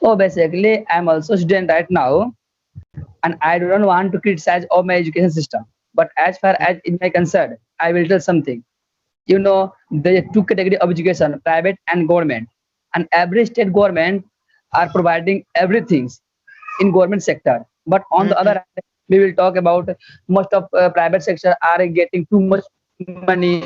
Oh, basically, I'm also a student right now, and I don't want to criticize of my education system. But as far as in my concern, I will tell something. There are two category of education: private and government. And every state government are providing everything in government sector. But on the other Mm-hmm. hand, we will talk about most of private sector are getting too much money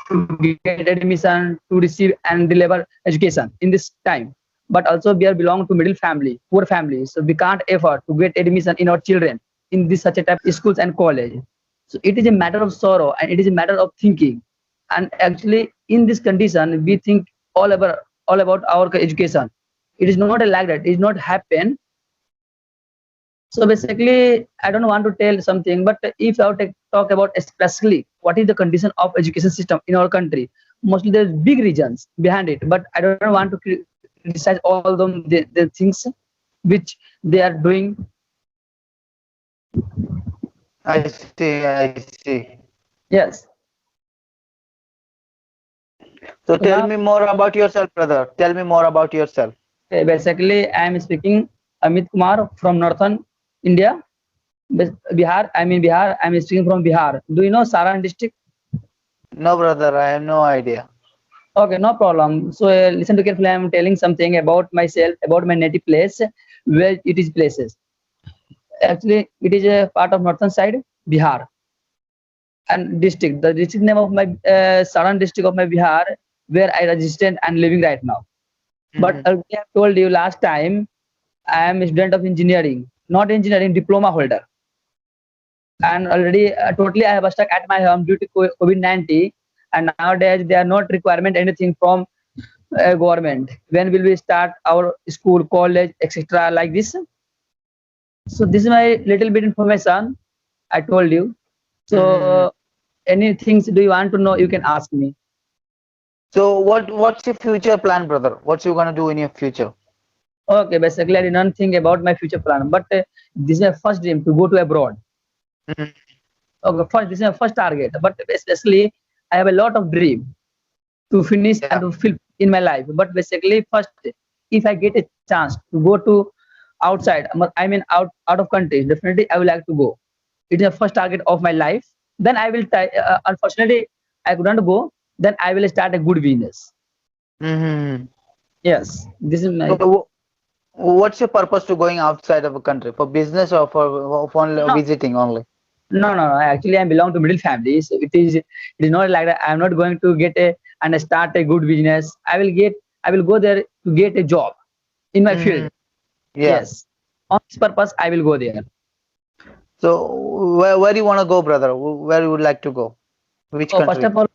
to get admission to receive and deliver education in this time. But also we are belong to middle family, poor family, so we can't afford to get admission in our children in this such a type of schools and college. So it is a matter of sorrow and it is a matter of thinking. And actually, in this condition, we think all about our education. It is not like that. It is not happen. So basically, I don't want to tell something, but if I talk about especially what is the condition of education system in our country, mostly there's big reasons behind it. But I don't want to criticize all the things which they are doing. I see, I see. Yes. So So tell now, me more about yourself, brother. Tell me more about yourself. basically, I am speaking Amit Kumar from Northern India, Bihar. I'm in Bihar. I'm speaking from Bihar. Do you know Saran district? No, brother, I have no idea. Okay, no problem. So listen to carefully. I'm telling something about myself, about my native place, where it is places. Actually, it is a part of northern side, Bihar, and district. The district name of my Saran district of my Bihar, where I registered and living right now. But Mm-hmm. I have told you last time, I am a student of engineering, not engineering diploma holder, and already totally I have stuck at my home due to COVID-19, and nowadays they are not requirement anything from government. When will we start our school, college, etc. like this? So this is my little bit information I told you. Mm-hmm. So any things do you want to know? You can ask me. So what's your future plan, brother? What you gonna do in your future? Okay, basically I did not think about my future plan, but this is my first dream to go to abroad. Mhm. Okay, first this is my first target, but especially I have a lot of dream to finish and Yeah. to fill in my life. But basically, first, if I get a chance to go to outside, I mean out of country, definitely I would like to go. It is the first target of my life. Then I will try. Unfortunately, I couldn't go. Then I will start a good business. Mm-hmm. Yes, this is my. So what's your purpose to going outside of a country for business or for only No, visiting only? no. Actually, I belong to middle family, so it is not like that. I am not going to get a and start a good business. I will go there to get a job in my Mm-hmm. field. Yeah. Yes, on this purpose, I will go there. So where do you want to go, brother? Where you would like to go? Which Oh, first country? of all,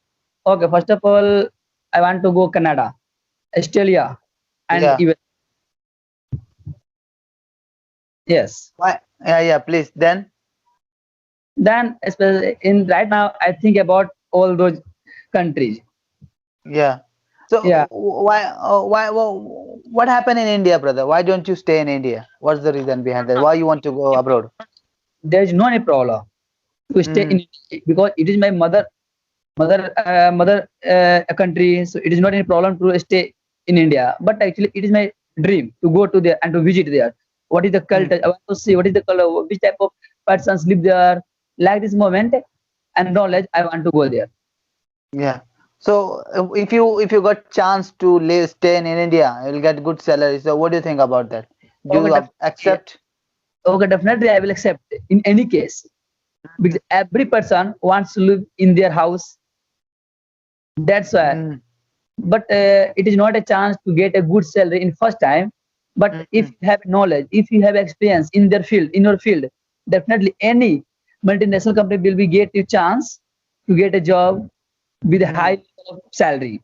okay. First of all, I want to go Canada, Australia, and Yeah. US. Yes. Why? Yeah, yeah, please. Then, Then, especially in right now, I think about all those countries. yeah. So Yeah. what happened in India, brother? Why don't you stay in India? What's the reason behind that? Why you want to go abroad? There is no any problem to stay Mm-hmm. in because it is my mother country, so it is not any problem to stay in India. But actually, it is my dream to go to there and to visit there. What is the culture? I want to see what is the color, which type of persons live there. Like this moment and knowledge, I want to go there. Yeah. So if you got chance to live stay in India, you'll get good salary. So what do you think about that? Do Okay, you definitely. accept? Okay, definitely, I will accept in any case because every person wants to live in their house. That's why. Mm-hmm. But it is not a chance to get a good salary in first time. But if you have knowledge, if you have experience in their field, in your field, definitely any multinational company will be get you chance to get a job with a high level of salary.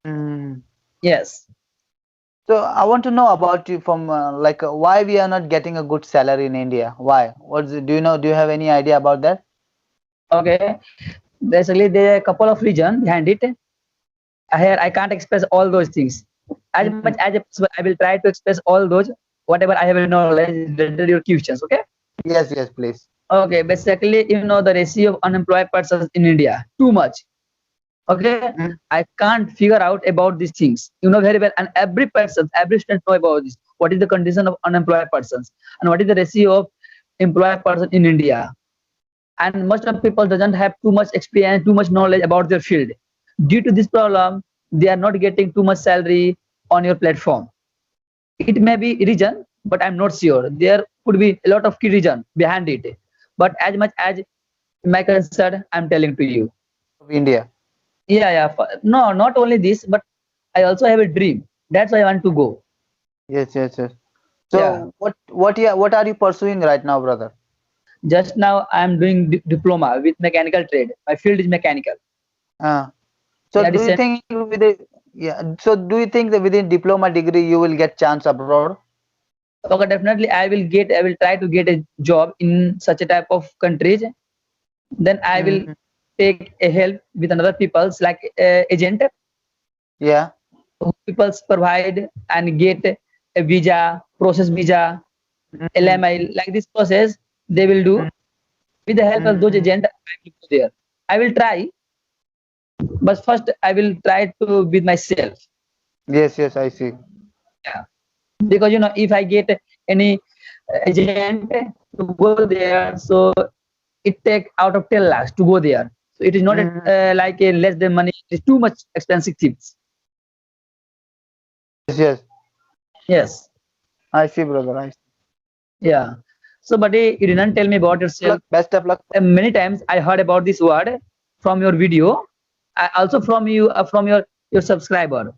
Mm-hmm. Yes. So I want to know about you from why we are not getting a good salary in India? Why? Do you know? Do you have any idea about that? Okay. Basically, there are a couple of reasons behind it. Here, I can't express all those things. As much Mhm. as possible, I will try to express all those, whatever I have a knowledge related to your questions. Okay. Yes, yes, please. Okay. Basically, the ratio of unemployed persons in India, too much. Okay. Mm. I can't figure out about these things. You know very well. And every person, every student know about this. what is the condition of unemployed persons and what is the ratio of employed person in India. And most of people doesn't have too much experience, too much knowledge about their field. Due to this problem, they are not getting too much salary on your platform. It may be reason, but I'm not sure. There could be a lot of key reason behind it. But as much as my concern, I'm telling to you. Of India. Yeah, yeah. No, not only this, but I also have a dream. That's why I want to go. Yes, yes, yes. Yeah. So what are you pursuing right now, brother? Just now I'm doing diploma with mechanical trade. My field is mechanical. Uh, so Yeah, do you recent. think with the so do you think that within diploma degree you will get chance abroad? Okay, definitely I will try to get a job in such a type of countries. Then I will Mhm. take a help with another people's like agent Yeah. who people provide and get a visa, process visa, Mhm. LMI, like this process they will do with the help of those Mhm. agents. I will go there. I will try, but first I will try to with myself. Yes, yes, I see. Yeah. Because if I get any agent to go there, so it take out of 10 lakhs to go there. So it is not Mhm. like a less than money. It's too much expensive things. Yes, yes. Yes. I see, brother. I see. Yeah. So, buddy, you didn't tell me about yourself. Best of luck. Many times I heard about this word from your video, also from you, from your subscriber.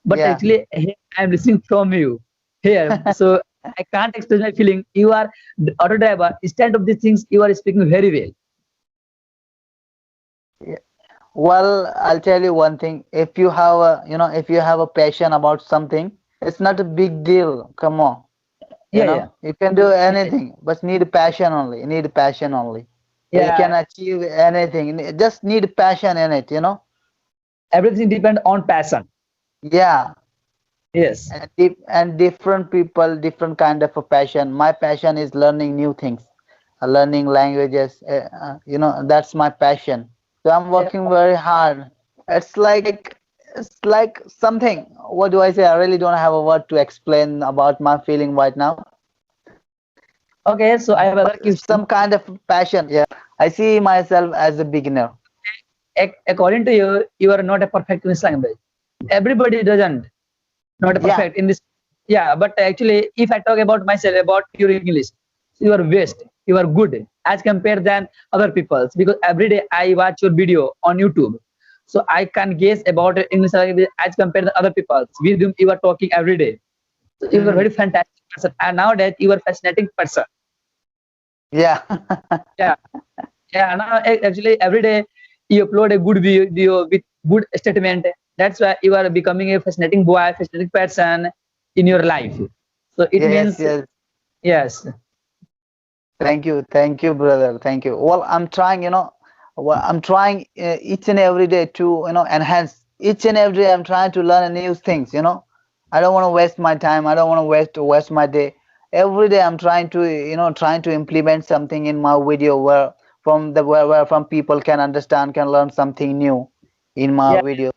But Yeah. actually, here I am listening from you here. So I can't express my feeling. You are the auto driver. Instead of these things, you are speaking very well. Yeah. Well, I'll tell you one thing. If you have a, if you have a passion about something, it's not a big deal. Come on, Yeah, yeah, you can do yeah, anything, but need passion only. You need passion only. You can yeah. achieve anything. Just need passion in it. Everything depends on passion. Yeah. Yes. And different people, different kind of a passion. My passion is learning new things, learning languages. That's my passion. So I'm Yeah. working very hard. It's like something. What do I say? I really don't have a word to explain about my feeling right now. Okay. So I have But another some question. kind of passion. Yeah. I see myself as a beginner. According to you, you are not a perfect in this language. Everybody doesn't. Not a Yeah. perfect in this. Yeah. But actually, if I talk about myself, about your English, you are best. You are good as compared than other people's, because every day I watch your video on YouTube. So I can guess about English language as compared to other people's with whom you are talking every day. So you are Mhm. very fantastic person. And nowadays you are fascinating person. Yeah. Yeah. Yeah, now actually every day you upload a good video with good statement. That's why you are becoming a fascinating boy, fascinating person in your life. So it Yes, means yes. yes. Thank you, brother. Thank you. Well, I'm trying, I'm trying each and every day to, enhance. Each and every day, I'm trying to learn new things. I don't want to waste my time. I don't want to waste my day. Every day, I'm trying to implement something in my video where from people can understand, can learn something new in my Yeah. video.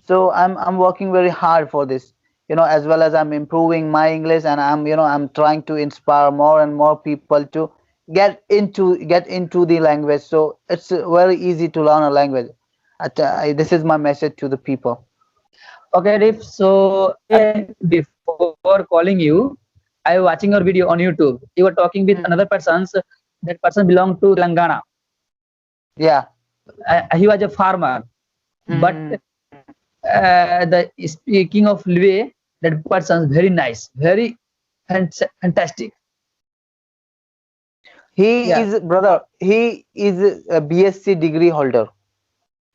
So I'm working very hard for this. As well as I'm improving my English, and I'm trying to inspire more and more people to get into the language. So it's very easy to learn a language. This is my message to the people. Okay, Rif. So before calling you, I was watching your video on YouTube. You were talking with another Mhm. person. That person belonged to Telangana. Yeah. He was a farmer, but Mhm. the speaking of way, that person very nice, very fantastic. He Yeah, is brother. He is a BSc degree holder.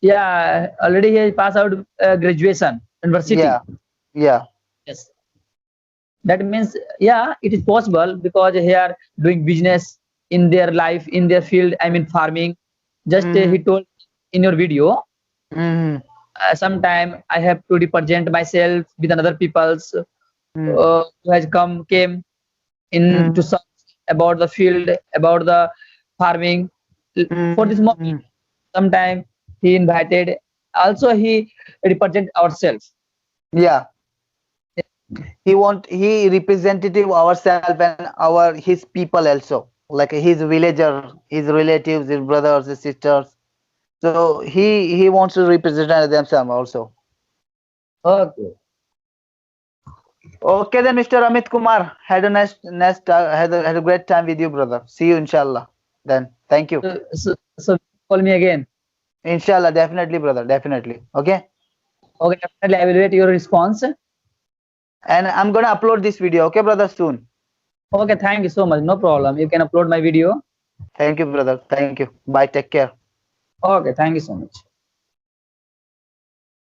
yeah. Already he passed out graduation university. Yeah. Yeah. Yes, that means yeah, it is possible because they are doing business in their life, in their field. I mean farming. Just he Mhm. told in your video. Mhm. Sometime I have to represent myself with another people's Mhm. who has came in to Mhm. some about the field, about the farming. For this moment, Mhm. sometime he invited. Also, he represent ourselves. Yeah. he representative ourselves and his people also, like his villager, his relatives, his brothers, his sisters. So he wants to represent themselves also. Okay. Okay then, Mr. Amit Kumar, had a had a great time with you, brother. See you inshallah. Then thank you. So call me again. Inshallah, definitely, brother, definitely. Okay. Okay, definitely I will wait your response. And I'm gonna upload this video, okay, brother, soon. Okay, thank you so much. No problem. You can upload my video. Thank you, brother. Thank you. Bye. Take care. Okay, thank you so much.